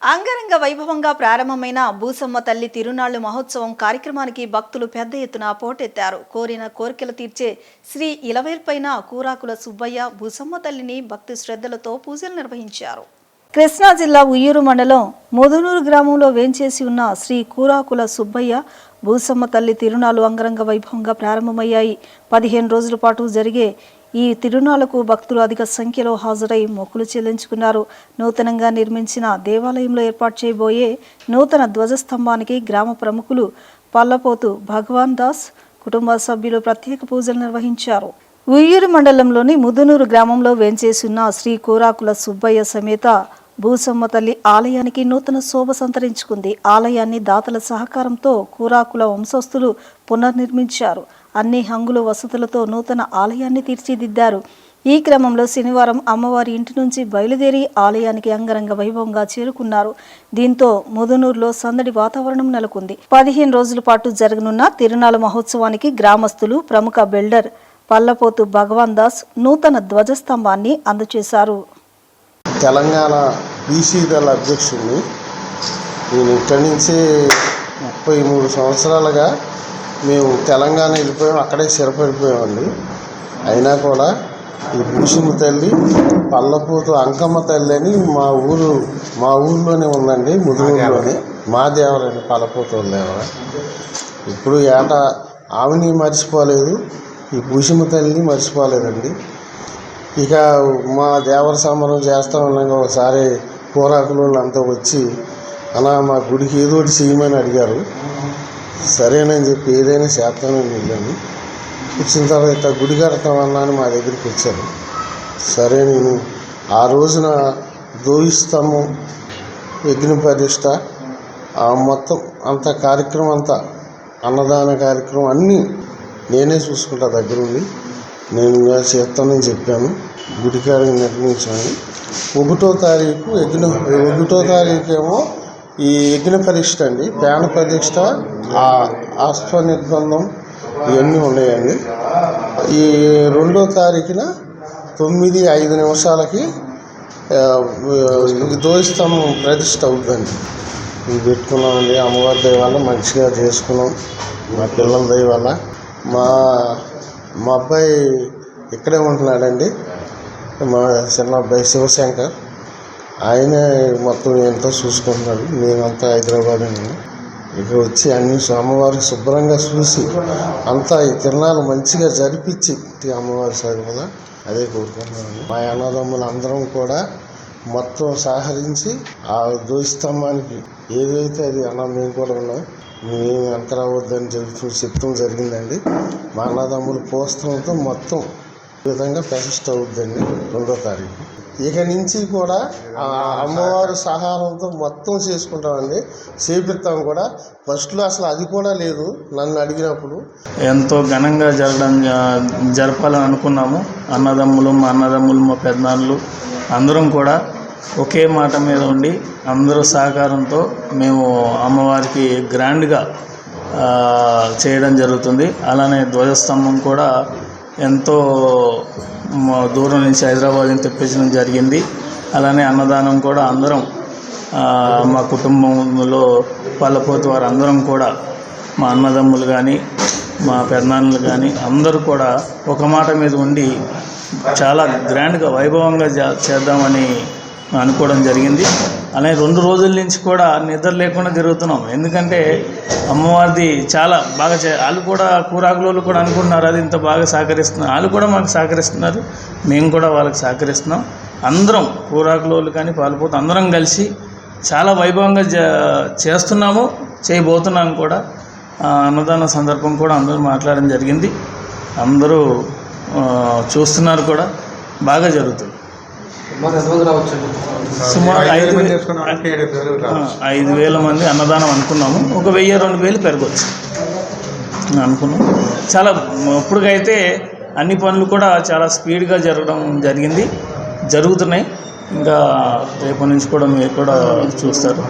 అంగరంగ వైభవంగా ప్రారంభమైన భూసమ్మ తల్లి తిరునాళ్లు మహోత్సవం కార్యక్రమానికి భక్తులు పెద్ద ఎత్తున పోటెత్తారు. కోరిన కోరికలు తీర్చే శ్రీ ఇలవేల్పైన కూరాకుల సుబ్బయ్య భూసమ్మ తల్లిని భక్తి శ్రద్ధలతో పూజలు నిర్వహించారు. కృష్ణా జిల్లా ఉయ్యూరు మండలం ముదునూరు గ్రామంలో వేంచేసి ఉన్న శ్రీ కూరాకుల సుబ్బయ్య భూసమ్మ తల్లి తిరునాళ్లు అంగరంగ వైభవంగా ప్రారంభమయ్యాయి. 15 రోజుల పాటు జరిగే ఈ తిరునాళ్లకు భక్తులు అధిక సంఖ్యలో హాజరై మొక్కులు చెల్లించుకున్నారు. నూతనంగా నిర్మించిన దేవాలయంలో ఏర్పాటు చేయబోయే నూతన ధ్వజస్తంభానికి గ్రామ ప్రముఖులు పల్లపోతు భగవాన్ దాస్ కుటుంబ సభ్యులు ప్రత్యేక పూజలు నిర్వహించారు. ఉయ్యూరు మండలంలోని ముదునూరు గ్రామంలో వేంచేసి ఉన్న శ్రీ కూరాకుల సుబ్బయ్య సమేత భూసమ్మ తల్లి ఆలయానికి నూతన శోభ సంతరించుకుంది. ఆలయాన్ని దాతల సహకారంతో కూరాకుల వంశస్థులు పునర్నిర్మించారు. అన్ని హంగులు వసతులతో నూతన ఆలయాన్ని తీర్చిదిద్దారు. ఈ క్రమంలో శనివారం అమ్మవారి ఇంటి నుంచి బయలుదేరి ఆలయానికి అంగరంగ వైభవంగా చేరుకున్నారు. దీంతో ముదునూరులో సందడి వాతావరణం నెలకొంది. 15 రోజుల పాటు జరగనున్న తిరునాళ్ల మహోత్సవానికి గ్రామస్తులు ప్రముఖ బిల్డర్ పల్లపోతు భగవాన్ దాస్ నూతన ధ్వజస్తంభాన్ని అందజేశారు. తెలంగాణ బీసీ దళ అధ్యక్షుడిని. నేను ఇక్కడి నుంచి 33 సంవత్సరాలుగా మేము తెలంగాణ వెళ్ళిపోయాం, అక్కడే స్థిరపడిపోయామండి. అయినా కూడా ఈ భూసమ్మ తల్లి పల్లపోతు అంకమ్మ తల్లి అని మా ఊళ్ళోనే ఉందండి, ముదునూరులోనే. మా దేవరండి, పల్లపోతు దేవర. ఇప్పుడు ఏటా ఆమెని మర్చిపోలేదు, ఈ భూసమ్మ తల్లిని మర్చిపోలేదండి. ఇక మా దేవర సంబరం చేస్తూ ఉన్నాక ఒకసారి కూరాకులు అంతా వచ్చి అలా మా గుడికి ఏదో ఒకటి చేయమని అడిగారు. సరేనని చెప్పి ఏదైనా చేస్తానని వెళ్ళాను. వచ్చిన తర్వాత గుడి కడతామన్నా అని మా దగ్గరికి వచ్చారు. సరే నేను ఆ రోజున దోయిస్తాము యజ్ఞ ప్రతిష్ట మొత్తం అంత కార్యక్రమం అంతా అన్నదాన కార్యక్రమం అన్నీ నేనే చూసుకుంటా దగ్గరుండి. నేను చేస్తానని చెప్పాను. గుడికాడికి నిర్మించాను. 1వ తారీఖు 1వ తారీఖు ఏమో ఈ యజ్ఞ ప్రతిష్ట అండి, ప్రాణ ప్రతిష్ట, ఆస్వ నిర్బంధం ఇవన్నీ ఉన్నాయండి. ఈ 2వ తారీఖున 9:05 ధ్వజస్తంభం ప్రతిష్ట అవుతుందండి. ఇవి పెట్టుకున్నామండి. అమ్మవారి దయ వల్ల మంచిగా చేసుకున్నాం. మా పిల్లల దయ వల్ల మా అబ్బాయి ఇక్కడే ఉంటున్నాడండి. మా చిన్న అబ్బాయి శివశంకర్, ఆయనే మొత్తం ఎంతో చూసుకుంటున్నాడు. నేనంతా హైదరాబాద్ అండి. ఇక్కడ వచ్చి అన్ని అమ్మవారికి శుభ్రంగా చూసి అంతా ఈ తిరునాళ్ళు మంచిగా జరిపించి అమ్మవారి సాగు కదా అదే కోరుకుంటున్నాను. మా అన్నదమ్ములు అందరం కూడా మొత్తం సహకరించి ఆ ధ్వజస్తంభానికి ఏదైతే అది మేము కూడా ఉన్నాం, మేము ఎంత రావద్దని చెప్తాం జరిగిందండి. మా అన్నదమ్ములు పోస్తంతో మొత్తం ఈ విధంగా ప్రతిష్ట అవుద్దండి 2వ తారీఖు. ఇక నుంచి కూడా అమ్మవారి సహాయంతో మొత్తం చేసుకుంటామండి, చేపిస్తాం కూడా. ఫస్ట్లో అసలు అది కూడా లేదు. నన్ను అడిగినప్పుడు ఎంతో ఘనంగా జరపాలని అనుకున్నాము. మా అన్నదమ్ములు మా పెద్దనాన్నలు అందరం కూడా ఒకే మాట మీద ఉండి అందరూ సహకారంతో మేము అమ్మవారికి గ్రాండ్గా చేయడం జరుగుతుంది. అలానే ధ్వజస్తంభం కూడా ఎంతో దూరం నుంచి హైదరాబాద్ నుంచి తెప్పించడం జరిగింది. అలానే అన్నదానం కూడా అందరం మా కుటుంబంలో పల్లపోతు వారు అందరం కూడా మా అన్నదమ్ములు కానీ మా పెద్దనాన్నలు కానీ అందరూ కూడా ఒక మాట మీద ఉండి చాలా గ్రాండ్గా వైభవంగా చేద్దామని అనుకోవడం జరిగింది. అలానే 2 రోజుల నుంచి కూడా నిద్ర లేకుండా తిరుగుతున్నాం. ఎందుకంటే అమ్మవారిది చాలా బాగా వాళ్ళు కూడా కూరాకులోళ్ళు కూడా అనుకుంటున్నారు అది ఇంత బాగా సహకరిస్తున్నారు. వాళ్ళు కూడా మాకు సహకరిస్తున్నారు, మేము కూడా వాళ్ళకి సహకరిస్తున్నాం. అందరం కూరాకులోళ్ళు కానీ పాల్పోతూ అందరం కలిసి చాలా వైభవంగా చేస్తున్నాము, చేయబోతున్నాము కూడా. అన్నదాన సందర్భం కూడా అందరూ మాట్లాడడం జరిగింది. అందరూ చూస్తున్నారు కూడా, బాగా జరుగుతుంది. సుమారు 5,000 మంది అన్నదానం అనుకున్నాము. 1,000-2,000 పెరగవచ్చు అనుకున్నాం. చాలా ఇప్పటికైతే అన్ని పనులు కూడా చాలా స్పీడ్గా జరుగుతున్నాయి. ఇంకా రేపటి నుంచి కూడా మీరు కూడా చూస్తారు.